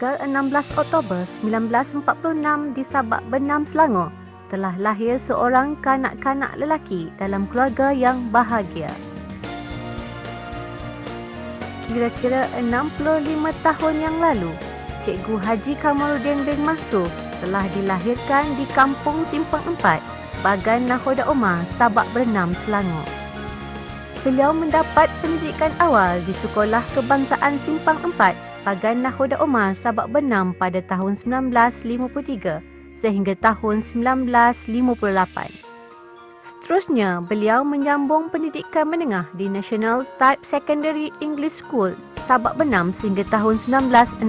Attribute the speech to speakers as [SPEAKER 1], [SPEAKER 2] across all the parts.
[SPEAKER 1] tanggal 16 Oktober 1946 di Sabak Benam, Selangor, telah lahir seorang kanak-kanak lelaki dalam keluarga yang bahagia. Kira-kira 65 tahun yang lalu, Cikgu Haji Kamarudin bin Mansur telah dilahirkan di Kampung Simpang 4, Bagan Nakhoda Umar, Sabak Bernam, Selangor. Beliau mendapat pendidikan awal di Sekolah Kebangsaan Simpang 4, Bagan Nakhoda Umar, Sabak Bernam pada tahun 1953 sehingga tahun 1958. Seterusnya, beliau menyambung pendidikan menengah di National Type Secondary English School, Sabak Bernam sehingga tahun 1964.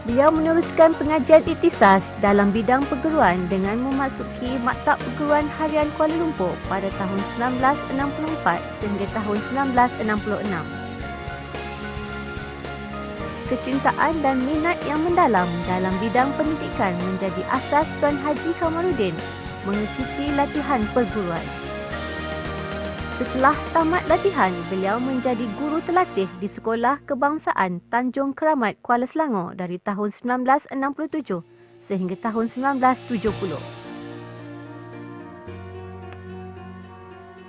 [SPEAKER 1] Beliau meneruskan pengajian iktisas dalam bidang perguruan dengan memasuki Maktab Perguruan Harian Kuala Lumpur pada tahun 1964 sehingga tahun 1966. Kecintaan dan minat yang mendalam dalam bidang pendidikan menjadi asas Tuan Haji Kamarudin mengikuti latihan perguruan. Setelah tamat latihan, beliau menjadi guru terlatih di Sekolah Kebangsaan Tanjung Keramat, Kuala Selangor dari tahun 1967 sehingga tahun 1970.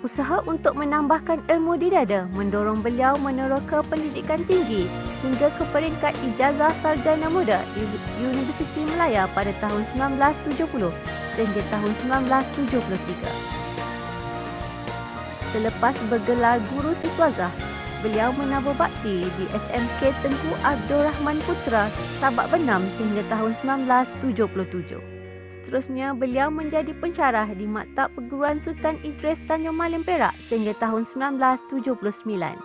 [SPEAKER 1] Usaha untuk menambahkan ilmu di dada mendorong beliau meneroka pendidikan tinggi hingga ke peringkat ijazah sarjana muda di Universiti Malaya pada tahun 1970 sehingga tahun 1973. Selepas bergelar guru siswazah, beliau menabur bakti di SMK Tengku Abdul Rahman Putra, Sabak Bernam sehingga tahun 1977. Seterusnya, beliau menjadi pensyarah di Maktab Perguruan Sultan Idris Tanjung Malim Perak sehingga tahun 1979.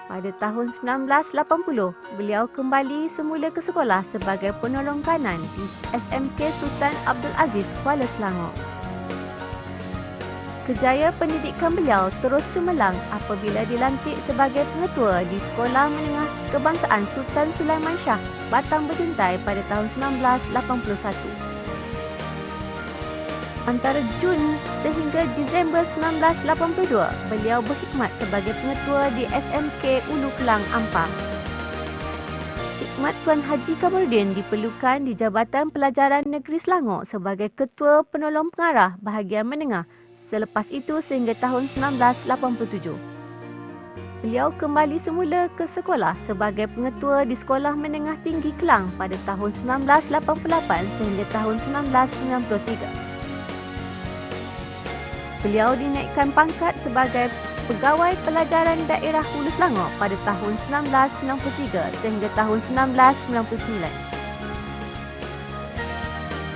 [SPEAKER 1] Pada tahun 1980, beliau kembali semula ke sekolah sebagai penolong kanan di SMK Sultan Abdul Aziz, Kuala Selangor. Kejayaan pendidikan beliau terus cemerlang apabila dilantik sebagai pengetua di Sekolah Menengah Kebangsaan Sultan Sulaiman Shah, Batang Berjuntai pada tahun 1981. Antara Jun sehingga Disember 1982, beliau berkhidmat sebagai pengetua di SMK Ulu Kelang, Ampang. Khidmat Tuan Haji Kamarudin diperlukan di Jabatan Pelajaran Negeri Selangor sebagai Ketua Penolong Pengarah Bahagian Menengah selepas itu sehingga tahun 1987. Beliau kembali semula ke sekolah sebagai pengetua di Sekolah Menengah Tinggi Kelang pada tahun 1988 sehingga tahun 1993. Beliau dinaikkan pangkat sebagai Pegawai Pelajaran Daerah Hulu Selangor pada tahun 1993 sehingga tahun 1999.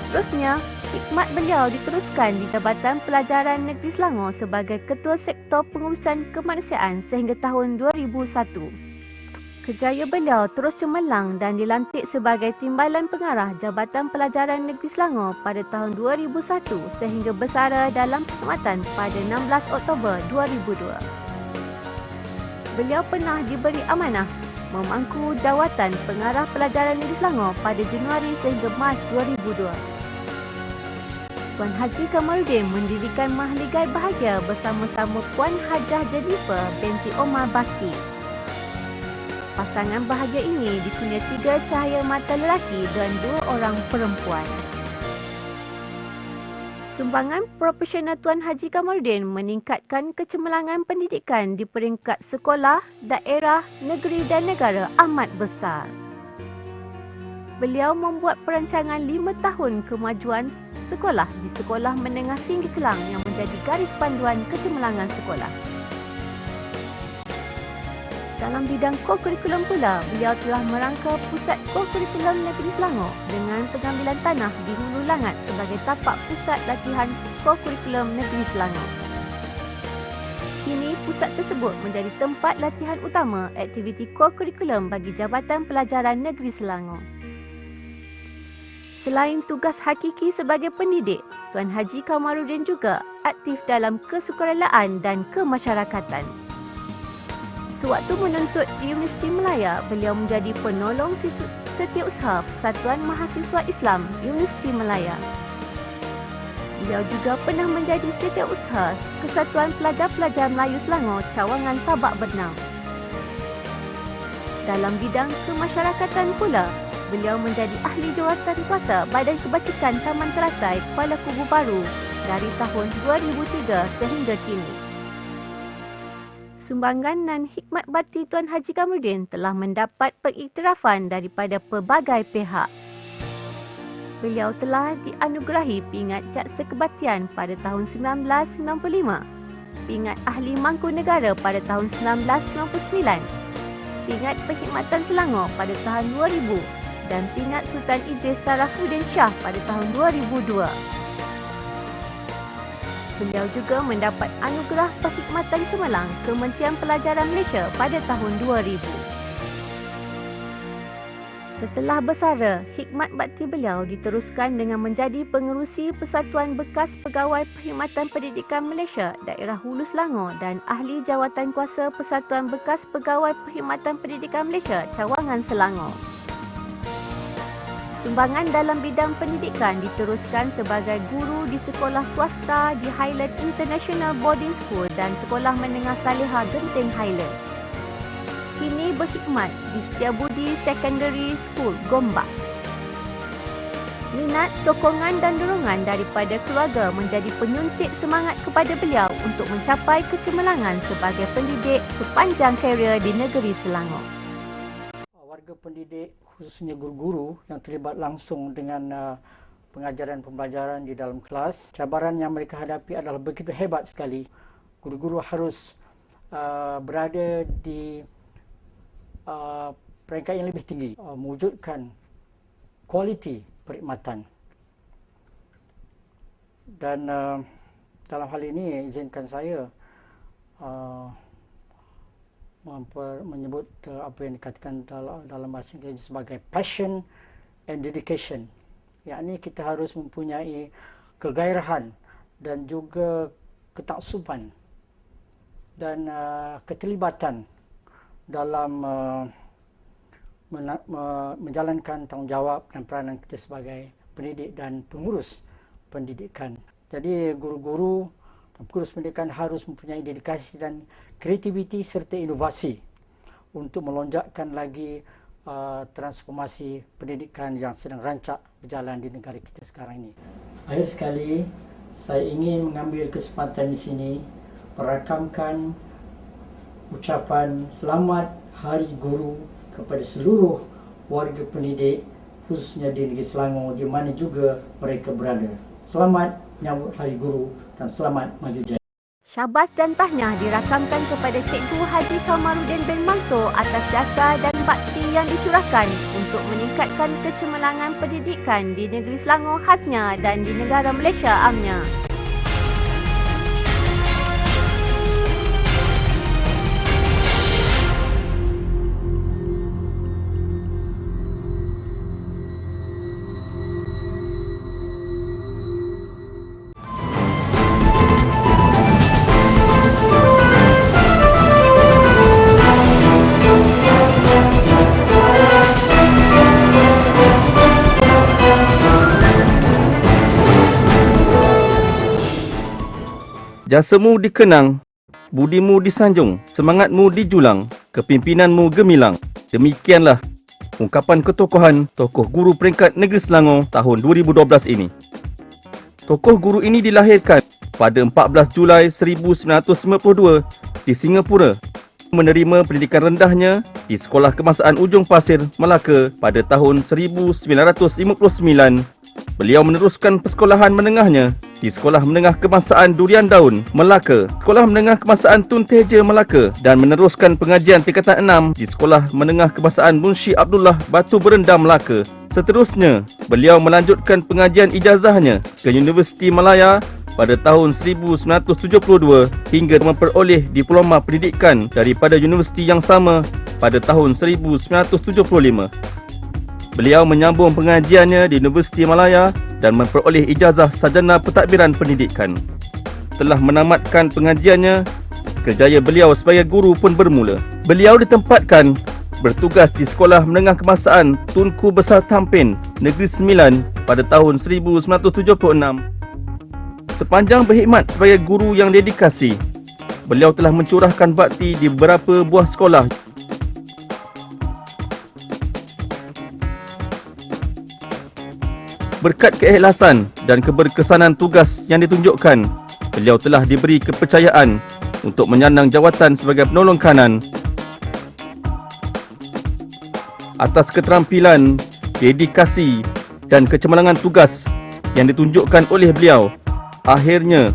[SPEAKER 1] Seterusnya, khidmat beliau diteruskan di Jabatan Pelajaran Negeri Selangor sebagai Ketua Sektor Pengurusan Kemanusiaan sehingga tahun 2001. Kejayaan beliau terus cemerlang dan dilantik sebagai Timbalan Pengarah Jabatan Pelajaran Negeri Selangor pada tahun 2001 sehingga bersara dalam perkhidmatan pada 16 Oktober 2002. Beliau pernah diberi amanah memangku jawatan Pengarah Pelajaran Negeri Selangor pada Januari sehingga Mac 2002. Tuan Haji Kamarudin mendirikan Mahligai Bahagia bersama-sama Puan Hajah Jennifer binti Omar Baki. Pasangan bahagia ini dipunyai 3 cahaya mata lelaki dan 2 orang perempuan. Sumbangan profesional Tuan Haji Kamarudin meningkatkan kecemerlangan pendidikan di peringkat sekolah, daerah, negeri dan negara amat besar. Beliau membuat perancangan 5 tahun kemajuan sekolah di Sekolah Menengah Tinggi Kelang yang menjadi garis panduan kecemerlangan sekolah. Dalam bidang kokurikulum pula, beliau telah merangka Pusat Kokurikulum Negeri Selangor dengan pengambilan tanah di Hulu Langat sebagai tapak pusat latihan kokurikulum Negeri Selangor. Kini pusat tersebut menjadi tempat latihan utama aktiviti kokurikulum bagi Jabatan Pelajaran Negeri Selangor. Selain tugas hakiki sebagai pendidik, Tuan Haji Kamarudin juga aktif dalam kesukarelaan dan kemasyarakatan. Sewaktu menuntut di Universiti Malaya, beliau menjadi penolong setiausaha Persatuan Mahasiswa Islam Universiti Malaya. Beliau juga pernah menjadi setiausaha Kesatuan Pelajar-Pelajar Melayu Selangor Cawangan Sabak Bernam. Dalam bidang kemasyarakatan pula, beliau menjadi ahli jawatankuasa Badan Kebajikan Taman Teratai Kuala Kubu Baru dari tahun 2003 sehingga kini. Sumbangan dan hikmat bakti Tuan Haji Kamarudin telah mendapat pengiktirafan daripada pelbagai pihak. Beliau telah dianugerahi pingat jaksa kebaktian pada tahun 1995, pingat ahli Mangkunegara pada tahun 1999, pingat perkhidmatan Selangor pada tahun 2000 dan pingat Sultan Idris Sarafuddin Shah pada tahun 2002. Beliau juga mendapat anugerah perkhidmatan cemerlang Kementerian Pelajaran Malaysia pada tahun 2000. Setelah bersara, hikmat bakti beliau diteruskan dengan menjadi pengerusi Persatuan Bekas Pegawai Perkhidmatan Pendidikan Malaysia Daerah Hulu Selangor dan ahli jawatankuasa Persatuan Bekas Pegawai Perkhidmatan Pendidikan Malaysia Cawangan Selangor. Sumbangan dalam bidang pendidikan diteruskan sebagai guru di sekolah swasta di Highland International Boarding School dan Sekolah Menengah Salihah Genting Highland. Kini berkhidmat di Setiabudi Secondary School, Gombak. Minat, sokongan dan dorongan daripada keluarga menjadi penyuntik semangat kepada beliau untuk mencapai kecemerlangan sebagai pendidik sepanjang karier di negeri Selangor.
[SPEAKER 2] Warga pendidik, khususnya guru-guru yang terlibat langsung dengan pengajaran pembelajaran di dalam kelas, cabaran yang mereka hadapi adalah begitu hebat sekali. Guru-guru harus berada di peringkat yang lebih tinggi, mewujudkan kualiti perkhidmatan. Dan dalam hal ini izinkan saya menyebut apa yang dikatakan dalam bahasa Inggeris sebagai passion and dedication. Yakni kita harus mempunyai kegairahan dan juga ketaksuban dan keterlibatan dalam menjalankan tanggungjawab dan peranan kita sebagai pendidik dan pengurus pendidikan. Jadi guru-guru dan pengurus pendidikan harus mempunyai dedikasi dan kreativiti serta inovasi untuk melonjakkan lagi transformasi pendidikan yang sedang rancak berjalan di negara kita sekarang ini. Akhir sekali, saya ingin mengambil kesempatan di sini merakamkan ucapan selamat Hari Guru kepada seluruh warga pendidik khususnya di negeri Selangor di mana juga mereka berada. Selamat menyambut Hari Guru dan selamat maju jaya.
[SPEAKER 1] Syabas dan tahniah dirakamkan kepada Cikgu Haji Kamarudin bin Mansor atas jasa dan bakti yang dicurahkan untuk meningkatkan kecemerlangan pendidikan di negeri Selangor khasnya dan di negara Malaysia amnya.
[SPEAKER 3] Jasamu dikenang, budimu disanjung, semangatmu dijulang, kepimpinanmu gemilang. Demikianlah ungkapan ketokohan tokoh guru peringkat negeri Selangor tahun 2012 ini. Tokoh guru ini dilahirkan pada 14 Julai 1992 di Singapura. Menerima pendidikan rendahnya di Sekolah Kebangsaan Ujung Pasir, Melaka pada tahun 1959. Beliau meneruskan persekolahan menengahnya di Sekolah Menengah Kebangsaan Durian Daun, Melaka, Sekolah Menengah Kebangsaan Tun Teja, Melaka dan meneruskan pengajian tingkatan 6 di Sekolah Menengah Kebangsaan Munshi Abdullah, Batu Berendam, Melaka. Seterusnya, beliau melanjutkan pengajian ijazahnya ke Universiti Malaya pada tahun 1972 hingga memperoleh diploma pendidikan daripada universiti yang sama pada tahun 1975. Beliau menyambung pengajiannya di Universiti Malaya dan memperoleh ijazah sarjana pentadbiran pendidikan. Telah menamatkan pengajiannya, kerjaya beliau sebagai guru pun bermula. Beliau ditempatkan bertugas di Sekolah Menengah Kebangsaan Tunku Besar Tampin, Negeri Sembilan pada tahun 1976. Sepanjang berkhidmat sebagai guru yang dedikasi, beliau telah mencurahkan bakti di beberapa buah sekolah. Berkat keikhlasan dan keberkesanan tugas yang ditunjukkan, beliau telah diberi kepercayaan untuk menyandang jawatan sebagai penolong kanan. Atas keterampilan, dedikasi dan kecemerlangan tugas yang ditunjukkan oleh beliau, akhirnya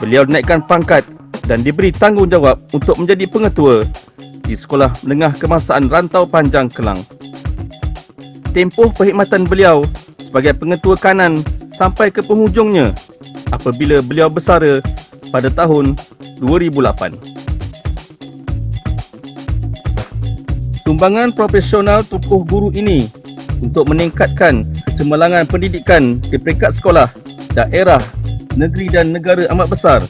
[SPEAKER 3] beliau dinaikkan pangkat dan diberi tanggungjawab untuk menjadi pengetua di Sekolah Menengah Kebangsaan Rantau Panjang Kelang. Tempoh perkhidmatan beliau sebagai pengetua kanan sampai ke penghujungnya apabila beliau bersara pada tahun 2008. Sumbangan profesional tokoh guru ini untuk meningkatkan kecemerlangan pendidikan di peringkat sekolah, daerah, negeri dan negara amat besar.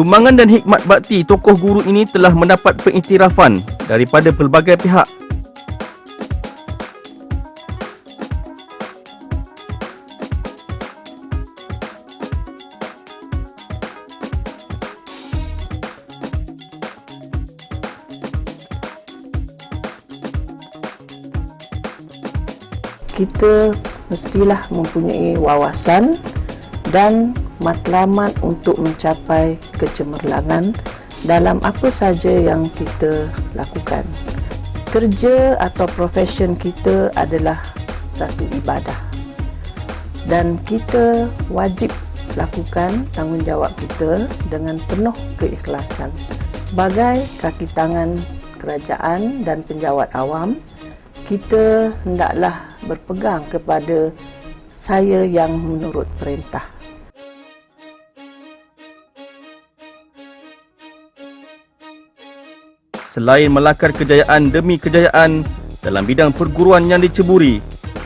[SPEAKER 3] Sumbangan dan hikmat bakti tokoh guru ini telah mendapat pengiktirafan daripada pelbagai pihak.
[SPEAKER 4] Kita mestilah mempunyai wawasan dan matlamat untuk mencapai kecemerlangan dalam apa saja yang kita lakukan. Kerja atau profession kita adalah satu ibadah dan kita wajib lakukan tanggungjawab kita dengan penuh keikhlasan. Sebagai kaki tangan kerajaan dan penjawat awam, kita hendaklah berpegang kepada saya yang menurut perintah.
[SPEAKER 3] Selain melakar kejayaan demi kejayaan dalam bidang perguruan yang diceburi,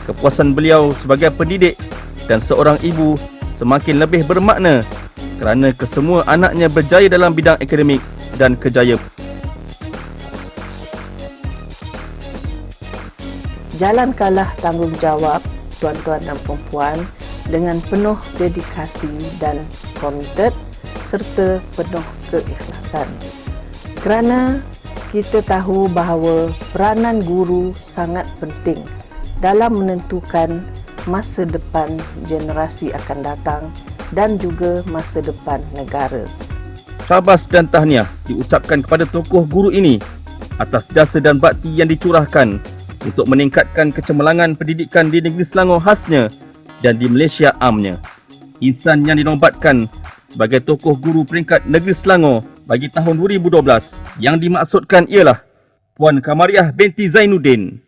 [SPEAKER 3] kepuasan beliau sebagai pendidik dan seorang ibu semakin lebih bermakna kerana kesemua anaknya berjaya dalam bidang akademik dan kejayaan.
[SPEAKER 4] Jalankanlah tanggungjawab tuan-tuan dan puan-puan dengan penuh dedikasi dan komited serta penuh keikhlasan. Kerana kita tahu bahawa peranan guru sangat penting dalam menentukan masa depan generasi akan datang dan juga masa depan negara.
[SPEAKER 3] Syabas dan tahniah diucapkan kepada tokoh guru ini atas jasa dan bakti yang dicurahkan untuk meningkatkan kecemerlangan pendidikan di negeri Selangor khasnya dan di Malaysia amnya. Insan yang dinobatkan sebagai tokoh guru peringkat negeri Selangor bagi tahun 2012 yang dimaksudkan ialah Puan Kamariah binti Zainuddin.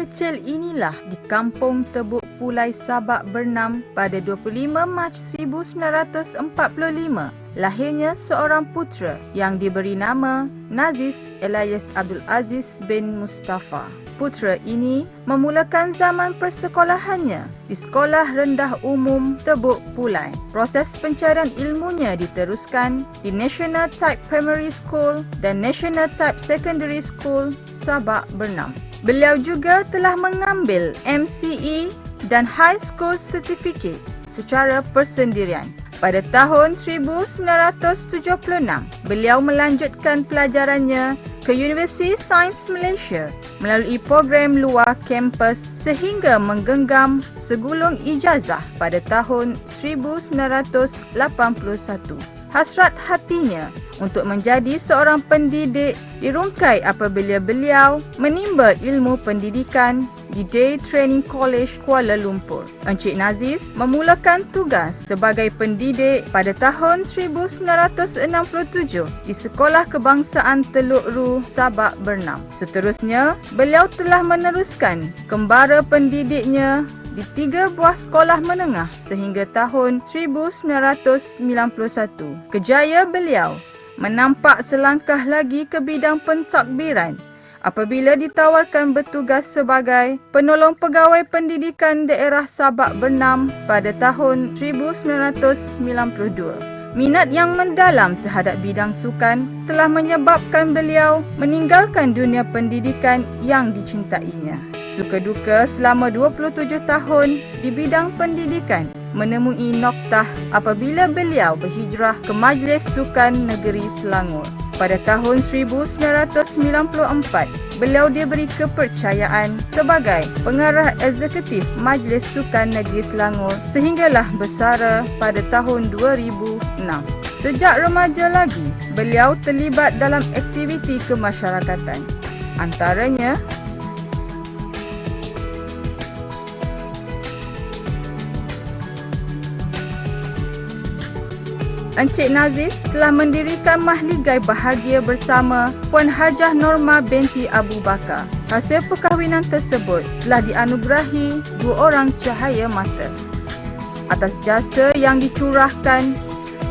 [SPEAKER 5] Kecil inilah di Kampung Tebuk Fulai Sabak Bernam pada 25 Mac 1945 lahirnya seorang putera yang diberi nama Naziz Elias Abdul Aziz bin Mustafa. Putera ini memulakan zaman persekolahannya di Sekolah Rendah Umum Tebuk Fulai. Proses pencarian ilmunya diteruskan di National Type Primary School dan National Type Secondary School Sabak Bernam. Beliau juga telah mengambil MCE dan High School Certificate secara persendirian. Pada tahun 1976, beliau melanjutkan pelajarannya ke Universiti Sains Malaysia melalui program luar kampus sehingga menggenggam segulung ijazah pada tahun 1981. Hasrat hatinya untuk menjadi seorang pendidik dirungkai apabila beliau menimba ilmu pendidikan di Day Training College Kuala Lumpur. Encik Naziz memulakan tugas sebagai pendidik pada tahun 1967 di Sekolah Kebangsaan Teluk Ru, Sabak Bernam. Seterusnya, beliau telah meneruskan kembara pendidiknya di 3 buah sekolah menengah sehingga tahun 1991. Kejaya beliau menampak selangkah lagi ke bidang pentadbiran apabila ditawarkan bertugas sebagai penolong pegawai pendidikan daerah Sabak Bernam pada tahun 1992. Minat yang mendalam terhadap bidang sukan telah menyebabkan beliau meninggalkan dunia pendidikan yang dicintainya. Suka duka selama 27 tahun di bidang pendidikan menemui noktah apabila beliau berhijrah ke Majlis Sukan Negeri Selangor. Pada tahun 1994, beliau diberi kepercayaan sebagai pengarah eksekutif Majlis Sukan Negeri Selangor sehinggalah bersara pada tahun 2006. Sejak remaja lagi, beliau terlibat dalam aktiviti kemasyarakatan. Antaranya, Encik Naziz telah mendirikan Mahligai Bahagia bersama Puan Hajah Norma binti Abu Bakar. Hasil perkahwinan tersebut telah dianugerahi 2 orang cahaya mata. Atas jasa yang dicurahkan,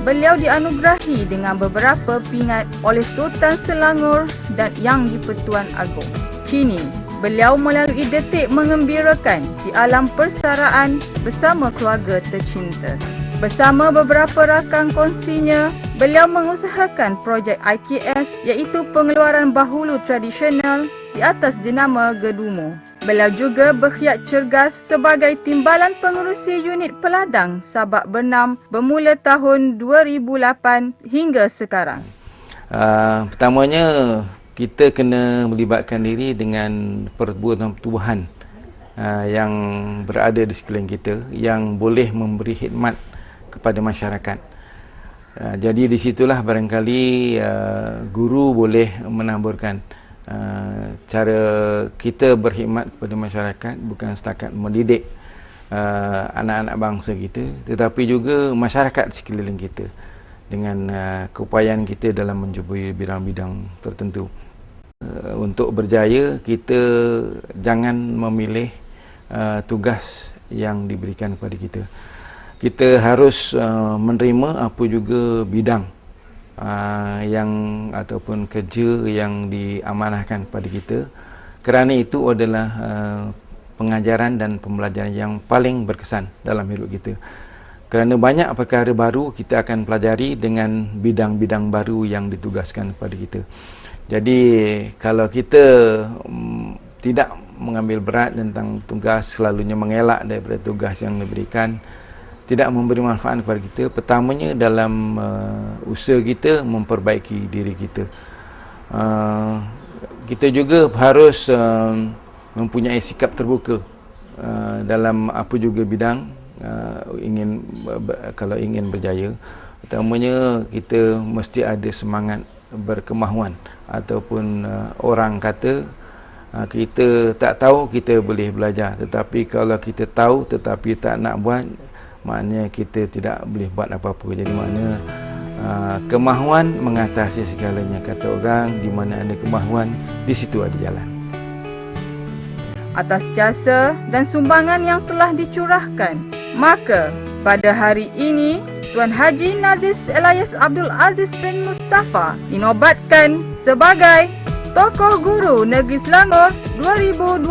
[SPEAKER 5] beliau dianugerahi dengan beberapa pingat oleh Sultan Selangor dan Yang di-Pertuan Agong. Kini, beliau melalui detik mengembirakan di alam persaraan bersama keluarga tercinta. Bersama beberapa rakan kongsinya, beliau mengusahakan projek IKS iaitu pengeluaran bahulu tradisional di atas jenama Gedumo. Beliau juga berkhidmat cergas sebagai timbalan pengerusi unit peladang Sabak Bernam bermula tahun 2008 hingga sekarang.
[SPEAKER 6] Pertamanya, kita kena melibatkan diri dengan pertubuhan yang berada di sekeliling kita yang boleh memberi khidmat kepada masyarakat. Jadi di situlah barangkali guru boleh menaburkan cara kita berkhidmat kepada masyarakat, bukan setakat mendidik anak-anak bangsa kita, tetapi juga masyarakat sekeliling kita dengan keupayaan kita dalam menjumpai bidang-bidang tertentu. Untuk berjaya, kita jangan memilih tugas yang diberikan kepada kita. Kita harus menerima apa juga bidang yang ataupun kerja yang diamanahkan kepada kita, kerana itu adalah pengajaran dan pembelajaran yang paling berkesan dalam hidup kita. Kerana banyak perkara baru kita akan pelajari dengan bidang-bidang baru yang ditugaskan kepada kita. Jadi kalau kita tidak mengambil berat tentang tugas, selalunya mengelak daripada tugas yang diberikan, tidak memberi manfaat kepada kita. Pertamanya dalam usaha kita memperbaiki diri kita. Kita juga harus mempunyai sikap terbuka dalam apa juga bidang kalau ingin berjaya. Pertamanya kita mesti ada semangat berkemahuan, ataupun orang kata kita tak tahu, kita boleh belajar, tetapi kalau kita tahu tetapi tak nak buat, maknanya kita tidak boleh buat apa-apa. Jadi maknanya kemahuan mengatasi segalanya, kata orang. Di mana ada kemahuan, di situ ada jalan.
[SPEAKER 5] Atas jasa dan sumbangan yang telah dicurahkan, maka pada hari ini Tuan Haji Naziz Elias Abdul Aziz bin Mustafa dinobatkan sebagai Tokoh Guru Negeri Selangor 2012.